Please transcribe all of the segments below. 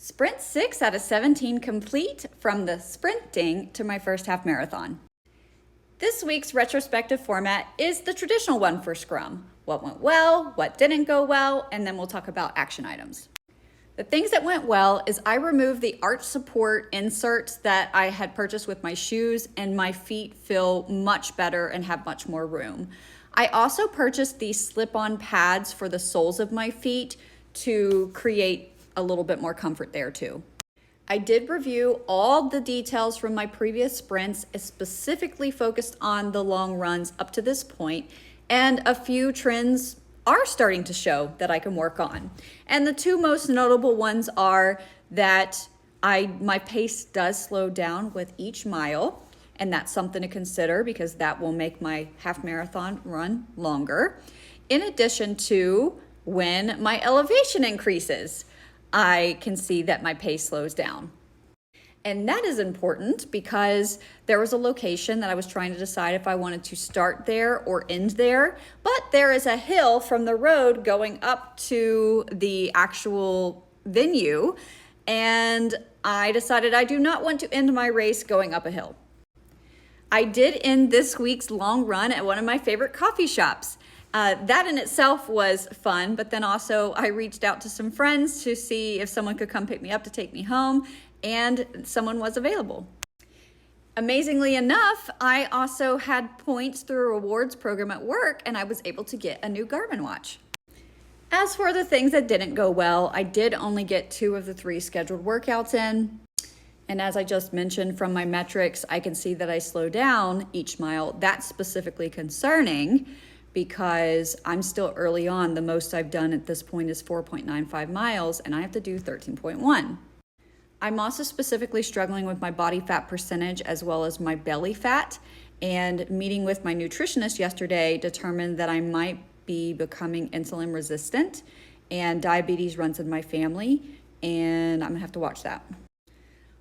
Sprint 6 out of 17 complete from the sprinting to my first half marathon. This week's retrospective format is the traditional one for Scrum. What went well, what didn't go well, and then we'll talk about action items. The things that went well is I removed the arch support inserts that I had purchased with my shoes, and my feet feel much better and have much more room. I also purchased these slip-on pads for the soles of my feet to create a little bit more comfort there too. I did review all the details from my previous sprints, specifically focused on the long runs up to this point, and a few trends are starting to show that I can work on. And the two most notable ones are that my pace does slow down with each mile, and that's something to consider because that will make my half marathon run longer. In addition to when my elevation increases, I can see that my pace slows down. And that is important because there was a location that I was trying to decide if I wanted to start there or end there, but there is a hill from the road going up to the actual venue, and I decided I do not want to end my race going up a hill. I did end this week's long run at one of my favorite coffee shops. That in itself was fun, but then also I reached out to some friends to see if someone could come pick me up to take me home, and someone was available. Amazingly enough, I also had points through a rewards program at work, and I was able to get a new Garmin watch. As for the things that didn't go well, I did only get 2 of the 3 scheduled workouts in. And as I just mentioned from my metrics, I can see that I slow down each mile. That's specifically concerning because I'm still early on. The most I've done at this point is 4.95 miles, and I have to do 13.1. I'm also specifically struggling with my body fat percentage as well as my belly fat, and meeting with my nutritionist yesterday determined that I might be becoming insulin resistant, and diabetes runs in my family, and I'm gonna have to watch that.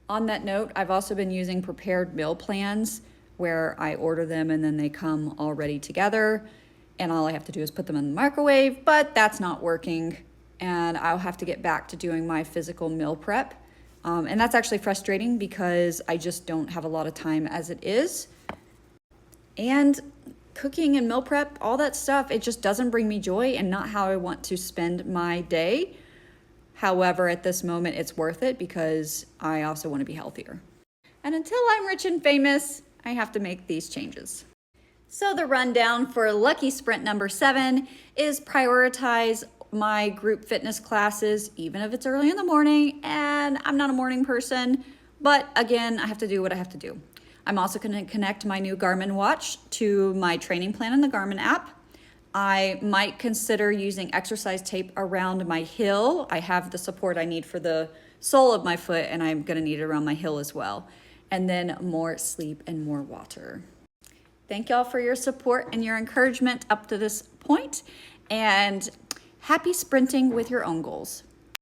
On that note, I've also been using prepared meal plans where I order them and then they come all ready together, and all I have to do is put them in the microwave, but that's not working, and I'll have to get back to doing my physical meal prep. And that's actually frustrating because I just don't have a lot of time as it is. And cooking and meal prep, all that stuff, it just doesn't bring me joy and not how I want to spend my day. However, at this moment, it's worth it because I also want to be healthier. And until I'm rich and famous, I have to make these changes. So the rundown for Lucky Sprint number 7 is prioritize my group fitness classes, even if it's early in the morning, and I'm not a morning person, but again, I have to do what I have to do. I'm also going to connect my new Garmin watch to my training plan in the Garmin app. I might consider using exercise tape around my heel. I have the support I need for the sole of my foot, and I'm going to need it around my heel as well. And then more sleep and more water. Thank y'all for your support and your encouragement up to this point, and happy sprinting with your own goals.